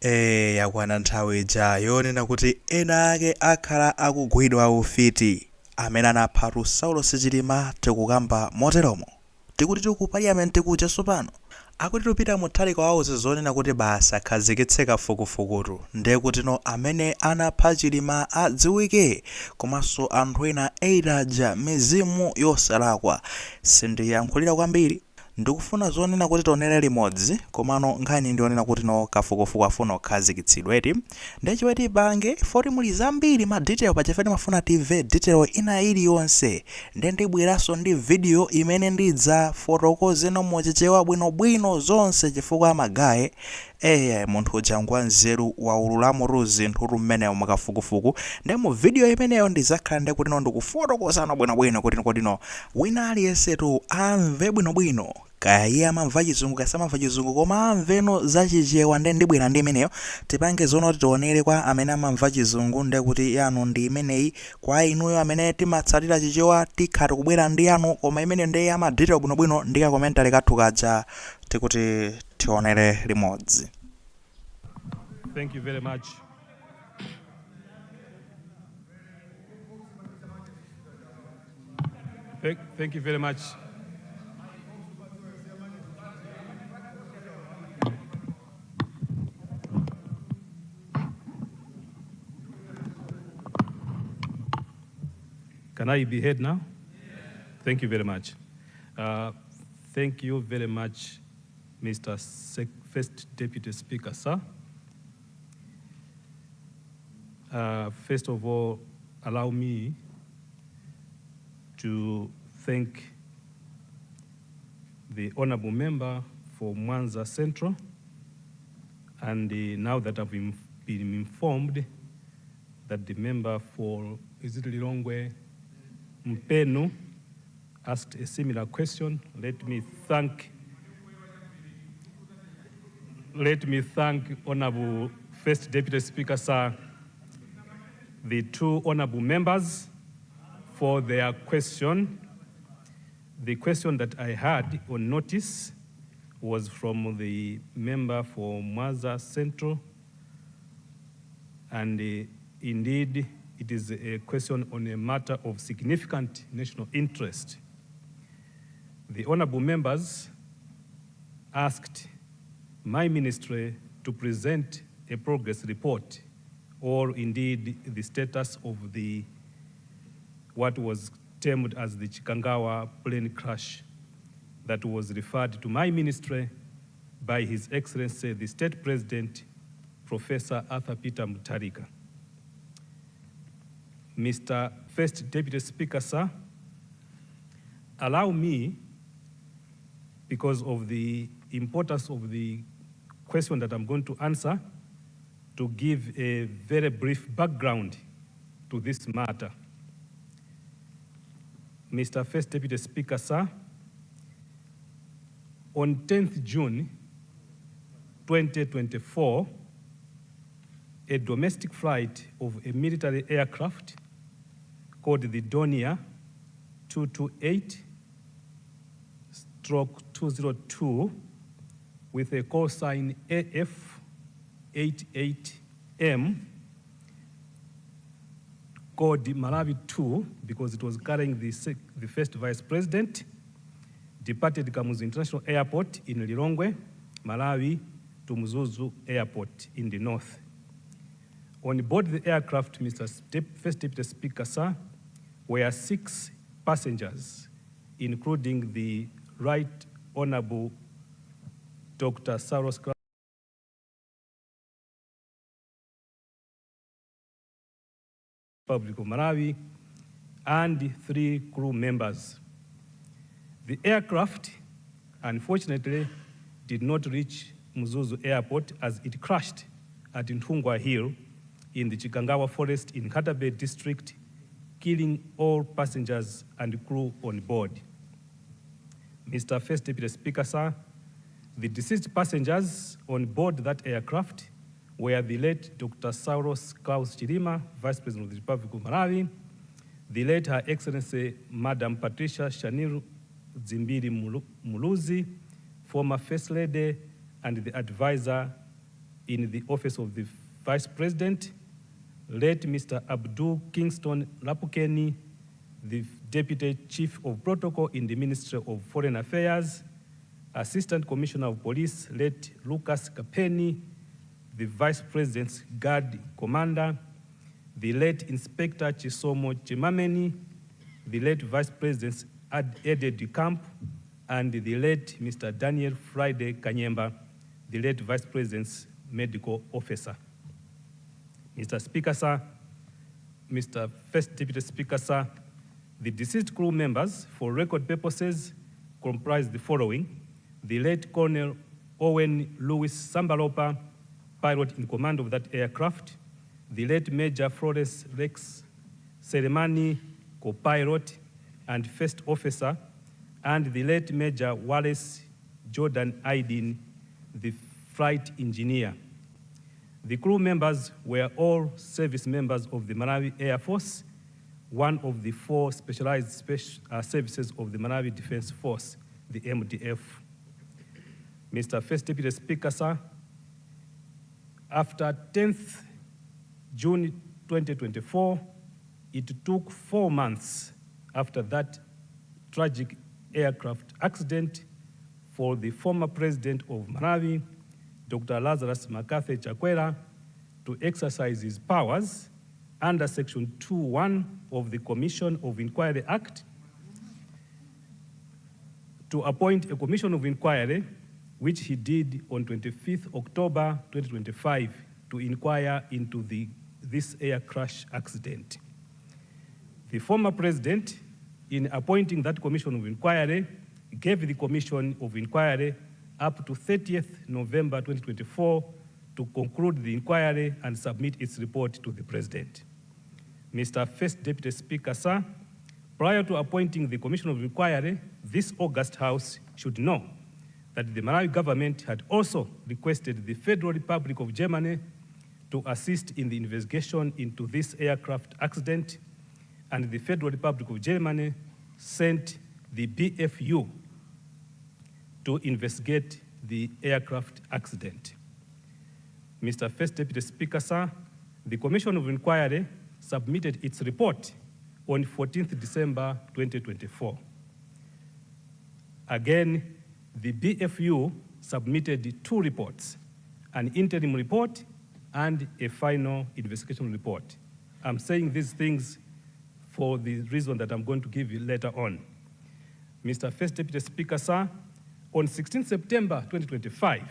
Yakwana nthawi ija yonena kuti ena ake akhala akugwidwa ufiti amene anaphatu Saulos Chilima tikukamba moteromo tikuti ku parliament kuja Tsopano akuti tupita muthaliko wauze zonena kuti basa akhazikitse kafukufukutu ndiye kutino amene anapha Chilima adziwike komanso anthu ena 8 aja mizimu yosalakwa sindiyankhulira kwambiri ndikufuna zonena kuti tionere limodzi komano nkhani ndionena kuti no kafukufuku afuna kukhazikitsidweti ndichiweti bange foti muli zambiri ma detail pachifukwa mafuna TV detail ina iliyonse ndibweranso ndi video imene ndidza fotokoze mochechewa bwinobwino zonse chifukwa magaye munthu ujangwa nzeru waululamu zinthu mmene makafukufuku ndi mu video imeneyo ndizakhala ndi kuti ndikufotokozana bwinobwino kuti kodino wina aliyensetu amve bwinobwino kaya iye amamva chizungu kasamamva chizungu koma amveno zachichewa ndibwera ndi imeneyo tipange zono tionere kwa amene amamva chizungu ndi kuti yanu ndi imeneyi kwa inuyo amene timatsatira chichewa tikhati kubwera ndi yanu koma imene ndi amadetail bwinobwino ndikakomentale kathu kaja tikuti tionere limodzi. Thank you very much. Thank you very much. Can I be heard now? Yes. Thank you very much. Thank you very much, Mr. First Deputy Speaker, sir. First of all, allow me to thank the honorable member for Mwanza Central, and now that I've been informed that the member for, is it Lilongwe, Mpenu, asked a similar question. Let me thank Honorable First Deputy Speaker, sir, the two honorable members for their question. The question that I had on notice was from the member for Mwanza Central, and indeed it is a question on a matter of significant national interest. The honorable members asked my ministry to present a progress report, or indeed the status of what was termed as the Chikangawa plane crash that was referred to my ministry by His Excellency, the State President, Professor Arthur Peter Mutharika. Mr. First Deputy Speaker, sir, allow me, because of the importance of the question that I'm going to answer, to give a very brief background to this matter. Mr. First Deputy Speaker, sir, on 10th June 2024, a domestic flight of a military aircraft called the Donia 228-202 with a call sign AF88M, called Malawi 2 because it was carrying the first vice president, departed Kamuzu International Airport in Lilongwe, Malawi, to Mzuzu Airport in the north. On board the aircraft, Mr. First Deputy Speaker, sir, were 6 passengers, including the Right Honorable Dr. Saulos Republic of Malawi, and 3 crew members. The aircraft, unfortunately, did not reach Mzuzu Airport as it crashed at Ntungwa Hill in the Chikangawa Forest in Katabe district, killing all passengers and crew on board. Mr. First Deputy Speaker, sir, the deceased passengers on board that aircraft were the late Dr. Saulos Chilima, Vice President of the Republic of Malawi, the late Her Excellency Madam Patricia Shaniru Zimbiri Muluzi, former First Lady and the advisor in the office of the Vice President, late Mr. Abdul Kingston Lapukeni, the Deputy Chief of Protocol in the Ministry of Foreign Affairs, Assistant Commissioner of Police, late Lucas Kapeni, the Vice President's Guard Commander, the late Inspector Chisomo Chimameni, the late Vice President's Ede de Camp, and the late Mr. Daniel Friday Kanyemba, the late Vice President's Medical Officer. Mr. Speaker, sir, Mr. First Deputy Speaker, sir, the deceased crew members, for record purposes, comprise the following: the late Colonel Owen Louis Sambalopa, pilot in command of that aircraft; the late Major Flores Rex Seremani, co-pilot and first officer; and the late Major Wallace Jordan Aidin, the flight engineer. The crew members were all service members of the Malawi Air Force, one of the 4 specialized services of the Malawi Defense Force, the MDF. Mr. First Deputy Speaker, sir, after 10th June 2024, it took 4 months after that tragic aircraft accident for the former president of Malawi, Dr. Lazarus Makafe Chakwera, to exercise his powers under Section 2.1 of the Commission of Inquiry Act to appoint a commission of inquiry, which he did on 25th October 2025 to inquire into this air crash accident. The former president, in appointing that commission of inquiry, gave the commission of inquiry up to 30th November 2024 to conclude the inquiry and submit its report to the president. Mr. First Deputy Speaker, sir, prior to appointing the commission of inquiry, this August House should know that the Malawi government had also requested the Federal Republic of Germany to assist in the investigation into this aircraft accident, and the Federal Republic of Germany sent the BFU to investigate the aircraft accident. Mr. First Deputy Speaker, sir, the Commission of Inquiry submitted its report on 14th December 2024. Again, the BFU submitted 2 reports, an interim report and a final investigation report. I'm saying these things for the reason that I'm going to give you later on. Mr. First Deputy Speaker, sir, on 16 September 2025,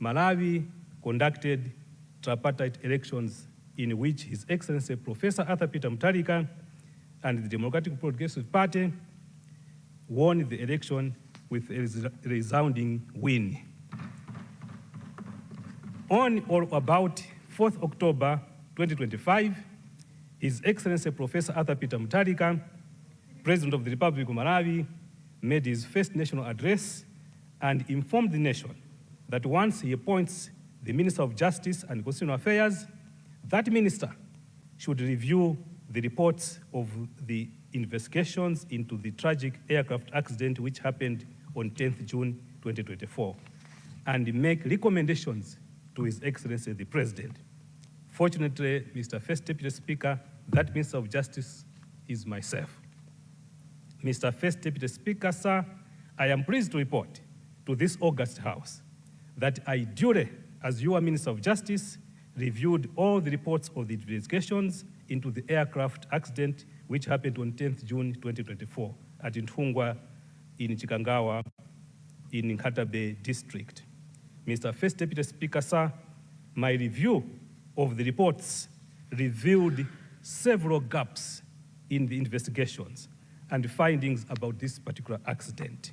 Malawi conducted tripartite elections in which His Excellency Professor Arthur Peter Mutharika and the Democratic Progressive Party won the election with a resounding win. On or about 4th October 2025, His Excellency Professor Arthur Peter Mutharika, President of the Republic of Malawi, made his first national address and informed the nation that once he appoints the Minister of Justice and Constitutional Affairs, that minister should review the reports of the investigations into the tragic aircraft accident which happened on 10th June 2024 and make recommendations to His Excellency the President. Fortunately, Mr. First Deputy Speaker, that Minister of Justice is myself. Mr. First Deputy Speaker, sir, I am pleased to report to this August House that I duly, as your Minister of Justice, reviewed all the reports of the investigations into the aircraft accident which happened on 10th June 2024 at Ntungwa in Chikangawa in Nkatabe district. Mr. First Deputy Speaker, sir, my review of the reports revealed several gaps in the investigations and findings about this particular accident.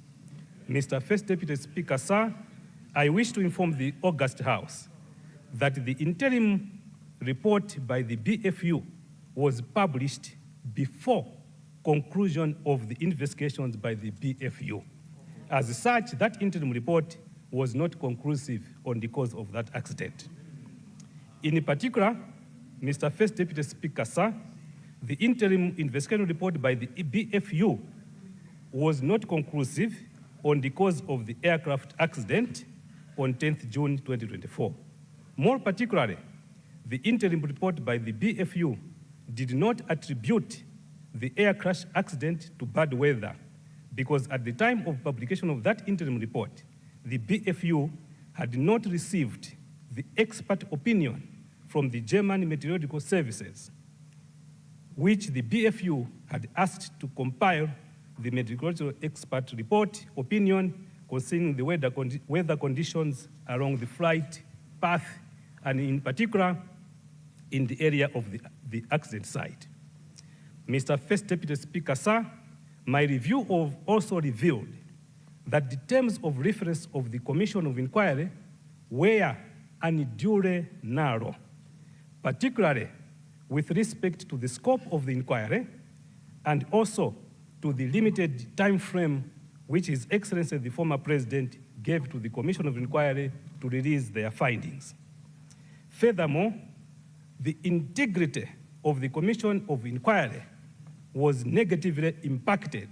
Mr. First Deputy Speaker, sir, I wish to inform the August House that the interim report by the BFU was published before conclusion of the investigations by the BFU. As such, that interim report was not conclusive on the cause of that accident. In particular, Mr. First Deputy Speaker, sir, the interim investigation report by the BFU was not conclusive on the cause of the aircraft accident on 10th June 2024. More particularly, the interim report by the BFU did not attribute the air crash accident to bad weather, because at the time of publication of that interim report, the BFU had not received the expert opinion from the German Meteorological Services, which the BFU had asked to compile the meteorological expert report opinion concerning the weather conditions along the flight path, and in particular, in the area of the accident site. Mr. First Deputy Speaker, sir, my review also revealed that the terms of reference of the Commission of Inquiry were unduly narrow, particularly with respect to the scope of the inquiry and also to the limited time frame which His Excellency the former President gave to the Commission of Inquiry to release their findings. Furthermore, the integrity of the Commission of Inquiry was negatively impacted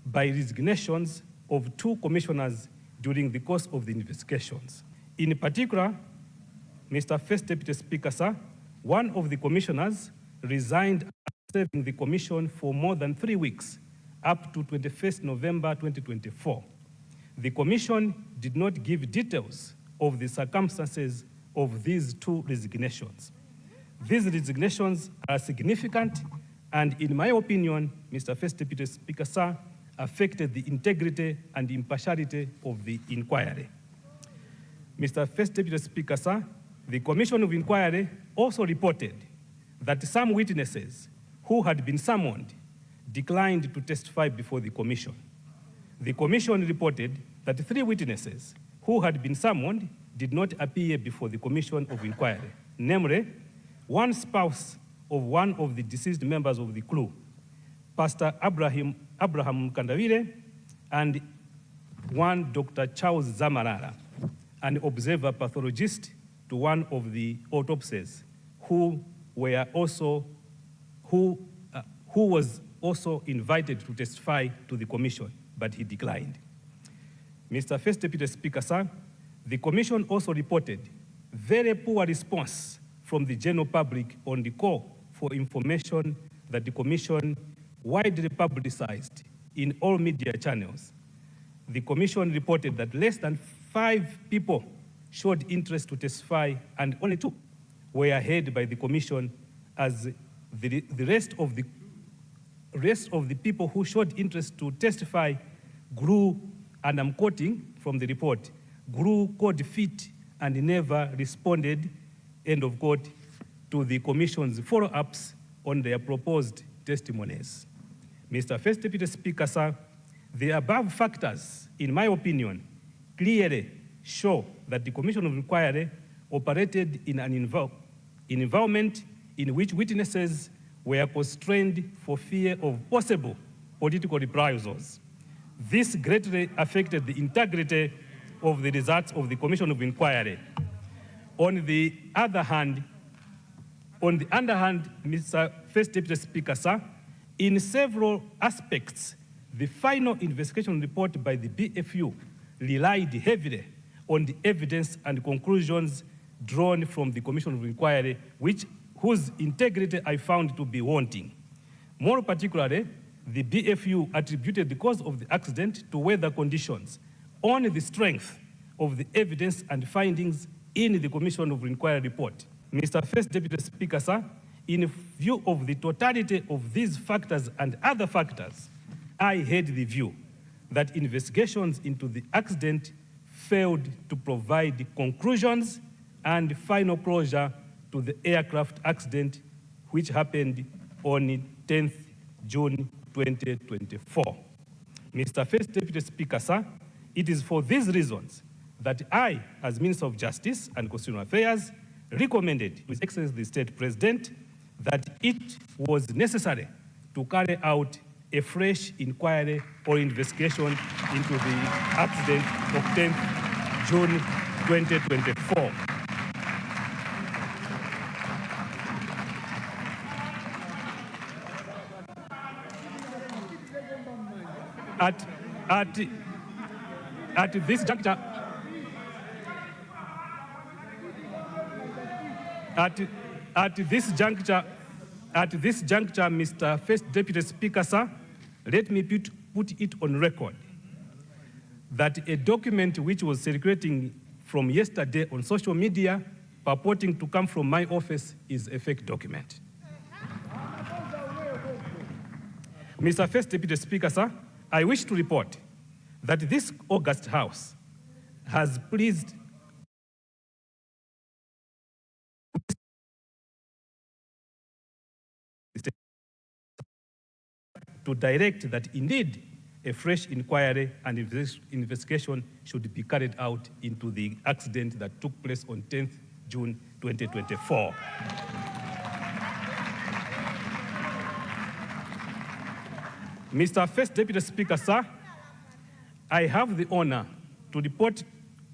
by resignations of 2 commissioners during the course of the investigations. In particular, Mr. First Deputy Speaker, sir, one of the commissioners resigned after serving the commission for more than 3 weeks, up to 21st November 2024. The commission did not give details of the circumstances of these 2 resignations. These resignations are significant and, in my opinion, Mr. First Deputy Speaker, sir, affected the integrity and impartiality of the inquiry. Mr. First Deputy Speaker, sir, the Commission of Inquiry also reported that some witnesses who had been summoned declined to testify before the Commission. The Commission reported that 3 witnesses who had been summoned did not appear before the Commission of Inquiry, namely, one spouse of one of the deceased members of the crew, Pastor Abraham Kandavire, and one Dr. Charles Zamarara, an observer pathologist to one of the autopsies, who was also invited to testify to the commission, but he declined. Mr. First Deputy Speaker, sir, the commission also reported very poor response from the general public on the call for information that the commission widely publicized in all media channels. The commission reported that less than 5 people showed interest to testify and only 2 were heard by the commission, as the rest of the people who showed interest to testify grew, and I'm quoting from the report, grew cold feet and never responded, end of quote, to the commission's follow-ups on their proposed testimonies. Mr. First Deputy Speaker, sir, the above factors, in my opinion, clearly show that the Commission of Inquiry operated in an environment in which witnesses were constrained for fear of possible political reprisals. This greatly affected the integrity of the results of the Commission of Inquiry. On the other hand, Mr. First Deputy Speaker, sir, in several aspects, the final investigation report by the BFU relied heavily on the evidence and conclusions drawn from the Commission of Inquiry, whose integrity I found to be wanting. More particularly, the BFU attributed the cause of the accident to weather conditions on the strength of the evidence and findings in the Commission of Inquiry report. Mr. First Deputy Speaker, sir, in view of the totality of these factors and other factors, I held the view that investigations into the accident failed to provide conclusions and final closure to the aircraft accident, which happened on 10th June 2024. Mr. First Deputy Speaker, sir, it is for these reasons that I, as Minister of Justice and Constitutional Affairs, recommended to His Excellency the State President that it was necessary to carry out a fresh inquiry or investigation into the accident of 10th June 2024. At this juncture, At this juncture, Mr. First Deputy Speaker, sir, let me put it on record that a document which was circulating from yesterday on social media purporting to come from my office is a fake document. Mr. First Deputy Speaker, sir, I wish to report that this August House has pleased to direct that indeed a fresh inquiry and investigation should be carried out into the accident that took place on 10th June 2024. Mr. First Deputy Speaker, sir, I have the honor to report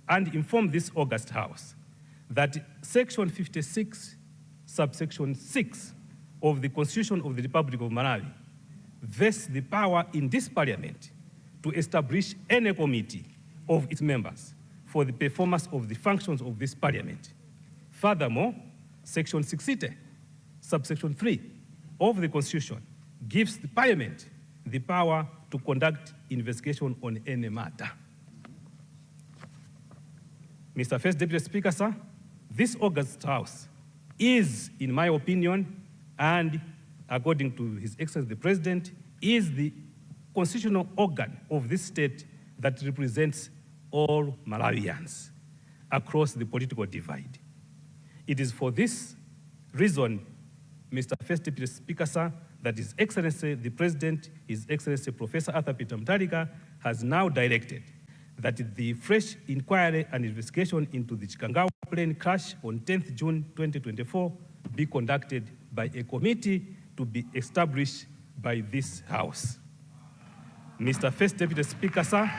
and inform this August House that Section 56, subsection 6 of the Constitution of the Republic of Malawi vests the power in this Parliament to establish any committee of its members for the performance of the functions of this Parliament. Furthermore, Section 60, subsection 3 of the Constitution gives the Parliament the power to conduct investigation on any matter. Mr. First Deputy Speaker, sir, this August House is, in my opinion, and according to His Excellency the President, is the constitutional organ of this state that represents all Malawians across the political divide. It is for this reason, Mr. First Deputy Speaker, sir, that His Excellency the President, His Excellency Professor Arthur Peter Mutharika, has now directed that the fresh inquiry and investigation into the Chikangawa plane crash on 10th June 2024 be conducted by a committee to be established by this House. Mr. First Deputy Speaker, sir,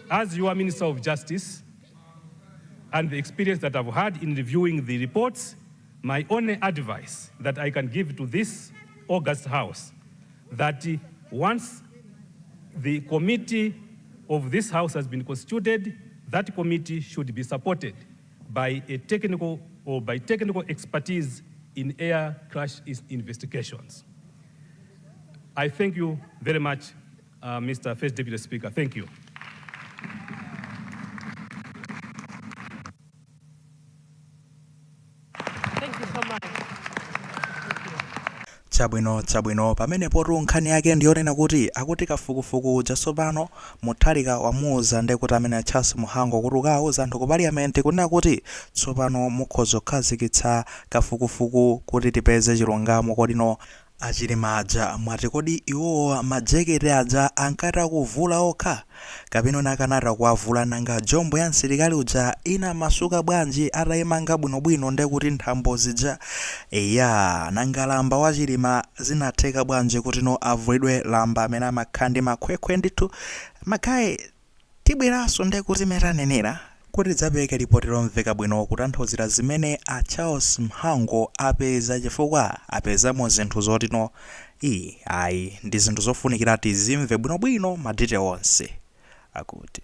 as your Minister of Justice and the experience that I've had in reviewing the reports, my only advice that I can give to this August House, that once the committee of this House has been constituted, that committee should be supported by a technical expertise in air crash investigations. I thank you very much, Mr. First Deputy Speaker. Thank you. Thank you so much. Chabwino pamenepo nkhani yake ndiyonena kuti kafukufuku Tsopano Mutharika wamuwuza ndi kuti amene Charles Muhango kuti awuza anthu ku Parliament kunena kuti tsopano mukhoza kukhazikitsa kafukufuku kuti tipeze chilungamo kodino Achilima aja mwati kodi iwowa majeketi aja ankatha kuvula okha kapena akanatha kuwavula nanga jombo ya msilikali uja inamasuka bwanji atayimanga bwinobwino ndi kuti nthambo zija nanga lamba wa Chilima zinatheka bwanji kuti avulidwe lamba amene amakhala ndi makhwekhwe ndithu makhaye tibweranso ndi kuti metanenera kuti tidzapeke ripoti lomveka bwino kutanthauzira zimene a Charles Muhango apeza chifukwa apezamo zinthu zotino ndi zinthu zofunikira tizimve bwinobwino madetail onse akuti